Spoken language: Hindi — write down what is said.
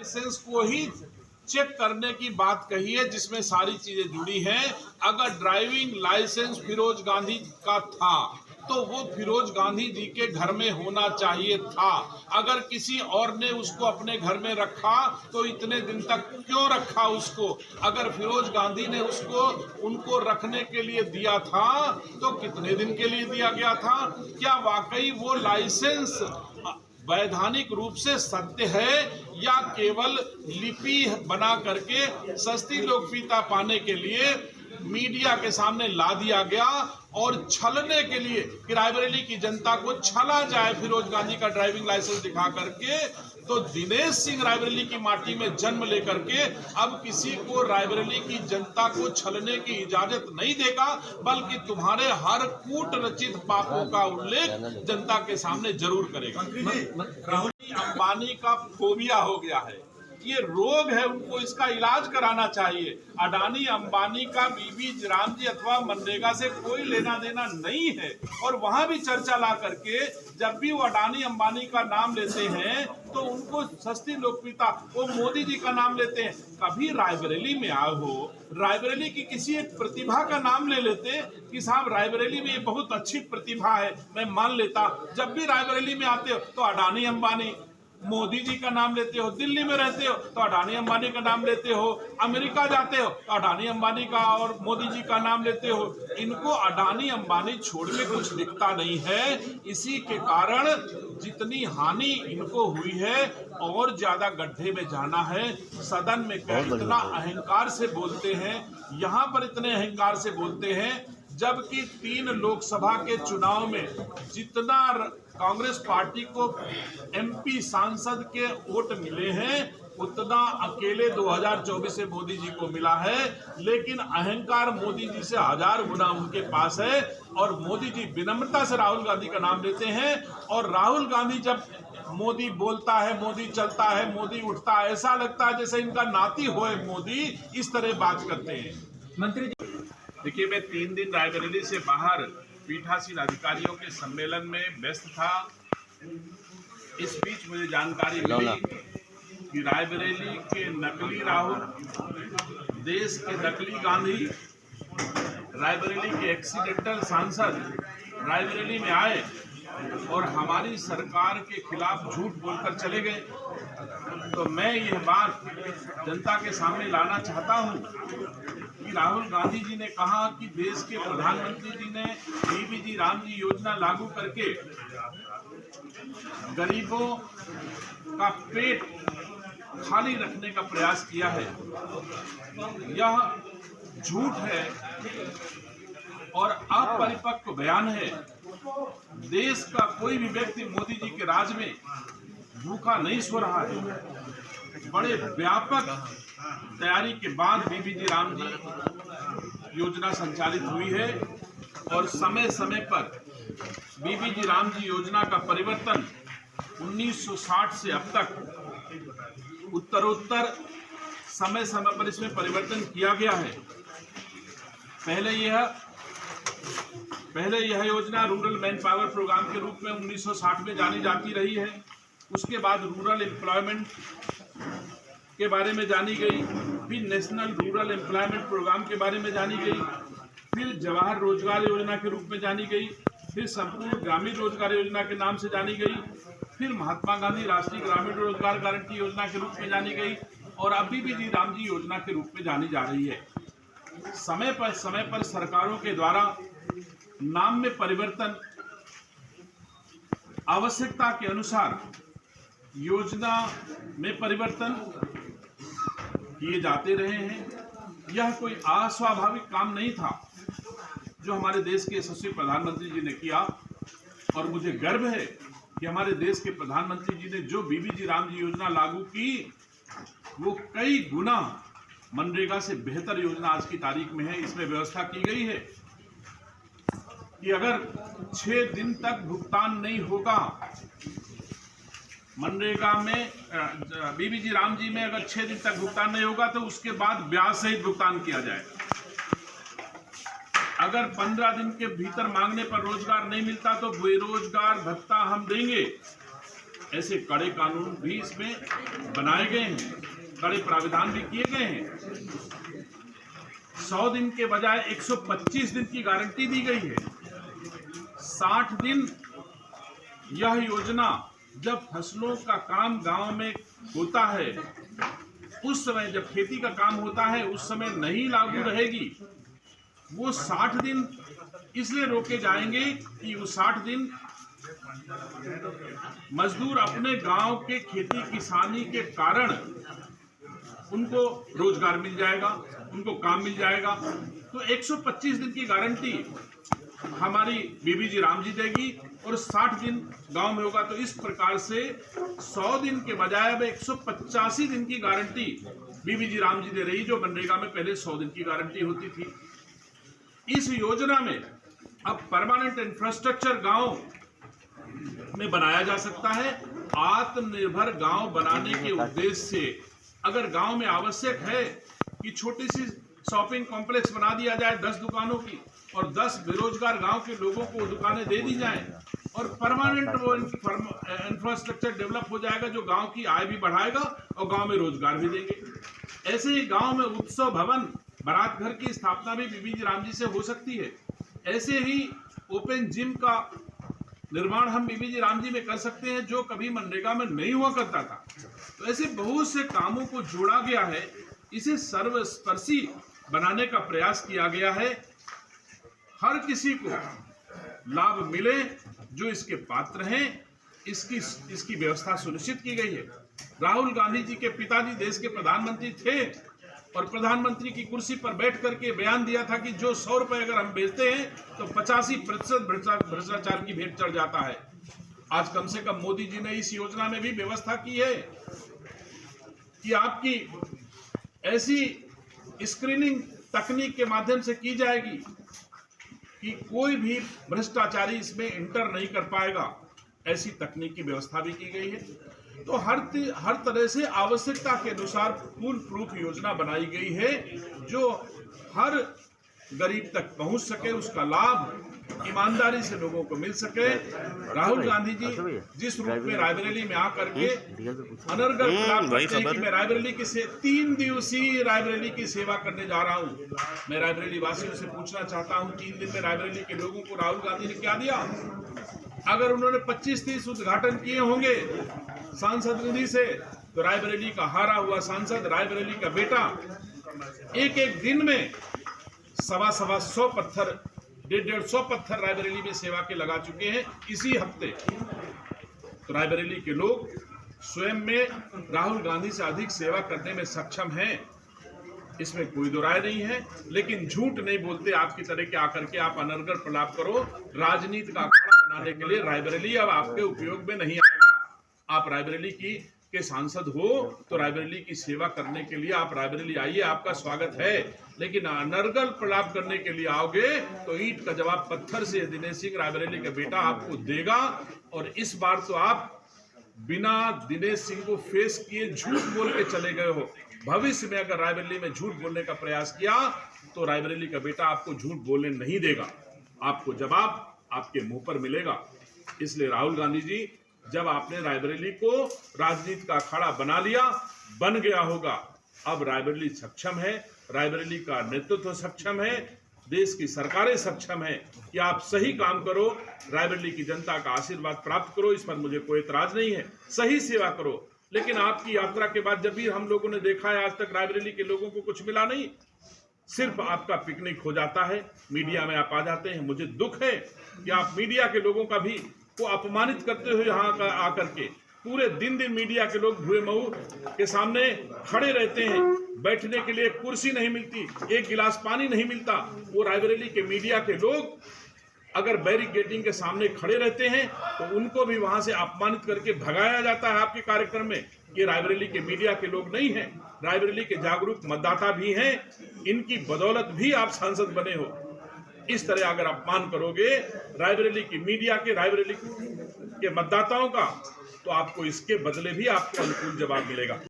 लाइसेंस को ही चेक करने की बात कही है जिसमें सारी चीजें जुड़ी हैं। अगर ड्राइविंग लाइसेंस फिरोज गांधी का था तो वो फिरोज गांधी जी के घर में होना चाहिए था। अगर किसी और ने उसको अपने घर में रखा तो इतने दिन तक क्यों रखा उसको? अगर फिरोज गांधी ने उसको उनको रखने के लिए दिया था तो कितने दिन के लिए दिया गया था? क्या वाकई वो लाइसेंस वैधानिक रूप से सत्य है या केवल लिपि बना करके सस्ती लोकप्रियता पाने के लिए मीडिया के सामने ला दिया गया और छलने के लिए कि रायबरेली की जनता को छला जाए फिरोज गांधी का ड्राइविंग लाइसेंस दिखा करके? तो दिनेश सिंह रायबरेली की माटी में जन्म लेकर के अब किसी को रायबरेली की जनता को छलने की इजाजत नहीं देगा, बल्कि तुम्हारे हर कूट रचित पापों का उल्लेख जनता के सामने जरूर करेगा। राहुल अंबानी का फोबिया हो गया है, ये रोग है, उनको इसका इलाज कराना चाहिए। अडानी अंबानी का बीबी राम जी अथवा मनरेगा से कोई लेना देना नहीं है और वहां भी चर्चा ला करके जब भी वो अडानी अंबानी का नाम लेते हैं तो उनको सस्ती लोकप्रियता, वो मोदी जी का नाम लेते हैं। कभी रायबरेली में आए हो, रायबरेली की किसी एक प्रतिभा का नाम ले लेते कि साहब रायबरेली में ये बहुत अच्छी प्रतिभा है, मैं मान लेता। जब भी रायबरेली में आते हो तो अडानी अंबानी, मोदी जी का नाम लेते हो, दिल्ली में रहते हो तो अडानी अंबानी का नाम लेते हो, अमेरिका जाते हो तो अडानी अंबानी का और मोदी जी का नाम लेते हो। इनको अडानी अंबानी छोड़ के कुछ दिखता नहीं है। इसी के कारण जितनी हानि इनको हुई है और ज्यादा गड्ढे में जाना है। सदन में इतना अहंकार से बोलते हैं, यहाँ पर इतने अहंकार से बोलते हैं, जबकि 3 लोकसभा के चुनाव में जितना कांग्रेस पार्टी को एमपी सांसद के वोट मिले हैं उतना अकेले 2024 से मोदी जी को मिला है। लेकिन अहंकार मोदी जी से 1000 गुना उनके पास है और मोदी जी विनम्रता से राहुल गांधी का नाम लेते हैं। और राहुल गांधी जब मोदी बोलता है, मोदी चलता है, मोदी उठता है, ऐसा लगता है जैसे इनका नाती होए मोदी, इस तरह बात करते हैं। मंत्री जी देखिए, मैं 3 दिन रायबरेली से बाहर पीठासीन अधिकारियों के सम्मेलन में व्यस्त था। इस बीच मुझे जानकारी मिली कि रायबरेली के नकली राहुल, देश के नकली गांधी, रायबरेली के एक्सीडेंटल सांसद रायबरेली में आए और हमारी सरकार के खिलाफ झूठ बोलकर चले गए। तो मैं यह बात जनता के सामने लाना चाहता हूं कि राहुल गांधी जी ने कहा कि देश के प्रधानमंत्री जी ने बीबी राम जी योजना लागू करके गरीबों का पेट खाली रखने का प्रयास किया है। यह झूठ है और अपरिपक्व बयान है। देश का कोई भी व्यक्ति मोदी जी के राज में भूखा नहीं सो रहा है। बड़े व्यापक तैयारी के बाद बीबी राम जी योजना संचालित हुई है और समय समय पर बीबी राम जी योजना का परिवर्तन 1960 से अब तक उत्तरोत्तर समय समय पर इसमें परिवर्तन किया गया है। पहले यह योजना रूरल मैन पावर प्रोग्राम के रूप में 1960 में जानी जाती रही है। उसके बाद रूरल एम्प्लॉयमेंट के बारे में जानी गई, फिर नेशनल रूरल एम्प्लॉयमेंट प्रोग्राम के बारे में जानी गई, फिर जवाहर रोजगार योजना के रूप में जानी गई, फिर संपूर्ण ग्रामीण रोजगार योजना के नाम से जानी गई, फिर महात्मा गांधी राष्ट्रीय ग्रामीण रोजगार गारंटी योजना के रूप में जानी गई और अभी भी राम जी योजना के रूप में जानी जा रही है। समय पर सरकारों के द्वारा नाम में परिवर्तन, आवश्यकता के अनुसार योजना में परिवर्तन किए जाते रहे हैं। यह कोई अस्वाभाविक काम नहीं था जो हमारे देश के यशस्वी प्रधानमंत्री जी ने किया और मुझे गर्व है कि हमारे देश के प्रधानमंत्री जी ने जो बीबी राम जी योजना लागू की वो कई गुना मनरेगा से बेहतर योजना आज की तारीख में है। इसमें व्यवस्था की गई है कि अगर 6 दिन तक भुगतान नहीं होगा मनरेगा में, बीबी राम जी में अगर 6 दिन तक भुगतान नहीं होगा तो उसके बाद ब्याज सहित भुगतान किया जाए। अगर 15 दिन के भीतर मांगने पर रोजगार नहीं मिलता तो बेरोजगार भत्ता हम देंगे। ऐसे कड़े कानून भी इसमें बनाए गए हैं, कड़े प्राविधान भी किए गए हैं। 100 दिन के बजाय 125 दिन की गारंटी दी गई है। 60 दिन यह योजना जब फसलों का काम गांव में होता है, उस समय जब खेती का काम होता है उस समय नहीं लागू रहेगी। वो 60 दिन इसलिए रोके जाएंगे कि वो 60 दिन मजदूर अपने गांव के खेती किसानी के कारण उनको रोजगार मिल जाएगा, उनको काम मिल जाएगा। तो 125 दिन की गारंटी हमारी बीबी जी राम जी देगी और 60 दिन गांव में होगा। तो इस प्रकार से 100 दिन के बजाय अब 185 दिन की गारंटी बीबी जी राम जी दे रही, जो मनरेगा में पहले 100 दिन की गारंटी होती थी। इस योजना में अब परमानेंट इंफ्रास्ट्रक्चर गांव में बनाया जा सकता है। आत्मनिर्भर गांव बनाने के उद्देश्य से अगर गांव में आवश्यक है कि छोटी सी शॉपिंग कॉम्प्लेक्स बना दिया जाए 10 दुकानों की, और 10 बेरोजगार गांव के लोगों को दुकानें दे दी जाएं, और परमानेंट वो इंफ्रास्ट्रक्चर डेवलप हो जाएगा जो गांव की आय भी बढ़ाएगा और गांव में रोजगार भी देंगे। ऐसे ही गांव में उत्सव भवन, बारात घर की स्थापना भी बीबी जी राम जी से हो सकती है। ऐसे ही ओपन जिम का निर्माण हम बीबी जी राम जी में कर सकते हैं, जो कभी मनरेगा में नहीं हुआ करता था। तो ऐसे बहुत से कामों को जोड़ा गया है, इसे सर्वस्पर्शी बनाने का प्रयास किया गया है। हर किसी को लाभ मिले जो इसके पात्र हैं, इसकी व्यवस्था सुनिश्चित की गई है। राहुल गांधी जी के पिताजी देश के प्रधानमंत्री थे और प्रधानमंत्री की कुर्सी पर बैठ करके बयान दिया था कि जो 100 रुपए अगर हम बेचते हैं तो 85% भ्रष्टाचार की भेंट चढ़ जाता है। आज कम से कम मोदी जी ने इस योजना में भी व्यवस्था की है कि आपकी ऐसी स्क्रीनिंग तकनीक के माध्यम से की जाएगी कि कोई भी भ्रष्टाचारी इसमें इंटर नहीं कर पाएगा। ऐसी तकनीक की व्यवस्था भी की गई है। तो हर तरह से आवश्यकता के अनुसार फुल प्रूफ योजना बनाई गई है, जो हर गरीब तक पहुंच सके, उसका लाभ ईमानदारी से लोगों को मिल सके। राहुल गांधी जी जिस रूप में रायबरेली में आकर के अनर्गल प्रलाप करते हैं कि मैं रायबरेली की 3 दिवसीय रायबरेली की सेवा करने जा रहा हूं। मैं रायबरेली वासियों से पूछना चाहता हूं, 3 दिन में रायबरेली के लोगों को राहुल गांधी ने क्या दिया? अगर उन्होंने 25-30 उद्घाटन किए होंगे सांसद निधि से, तो रायबरेली का हारा हुआ सांसद, रायबरेली का बेटा एक दिन में 100 पत्थर, 150 पत्थर रायबरेली में सेवा के लगा चुके हैं इसी हफ्ते। तो रायबरेली के लोग स्वयं में राहुल गांधी से अधिक सेवा करने में सक्षम हैं, इसमें कोई दो राय नहीं है। लेकिन झूठ नहीं बोलते आपकी तरह के आकर के आप अनर्गल प्रलाप करो। राजनीति का अखाड़ा बनाने के लिए रायबरेली अब आपके उपयोग में नहीं आएगा। आप रायबरेली के सांसद हो तो रायबरेली की सेवा करने के लिए आप रायबरेली आइए, आपका स्वागत है। लेकिन अनर्गल प्रलाप करने के लिए आओगे तो ईंट का जवाब पत्थर से दिनेश सिंह रायबरेली का बेटा आपको देगा। और इस बार तो आप बिना दिनेश सिंह को फेस किए झूठ बोल के चले गए हो। भविष्य में अगर रायबरेली में झूठ बोलने का प्रयास किया तो रायबरेली का बेटा आपको झूठ बोलने नहीं देगा, आपको जवाब आपके मुंह पर मिलेगा। इसलिए राहुल गांधी जी, जब आपने रायबरेली को राजनीति का अखाड़ा बना लिया, बन गया होगा, अब रायबरेली सक्षम है, रायबरेली का नेतृत्व सक्षम है, देश की सरकारें सक्षम है कि आप सही काम करो, रायबरेली की जनता का आशीर्वाद प्राप्त करो। इस पर मुझे कोई एतराज नहीं है, सही सेवा करो। लेकिन आपकी यात्रा के बाद जब भी हम लोगों ने देखा है, आज तक रायबरेली के लोगों को कुछ मिला नहीं, सिर्फ आपका पिकनिक हो जाता है, मीडिया में आप आ जाते हैं। मुझे दुख है कि आप मीडिया के लोगों का भी को अपमानित करते हुए यहाँ आकर के पूरे दिन मीडिया के लोग भूए मऊ के सामने खड़े रहते हैं, बैठने के लिए कुर्सी नहीं मिलती, एक गिलास पानी नहीं मिलता। वो रायबरेली के मीडिया के लोग अगर बैरिकेडिंग के सामने खड़े रहते हैं तो उनको भी वहां से अपमानित करके भगाया जाता है आपके कार्यक्रम में। ये रायबरेली के मीडिया के लोग नहीं हैं, रायबरेली के जागरूक मतदाता भी हैं, इनकी बदौलत भी आप सांसद बने हो। इस तरह अगर अपमान करोगे रायबरेली की मीडिया के, रायबरेली के मतदाताओं का, तो आपको इसके बदले भी आपको अनुकूल जवाब मिलेगा।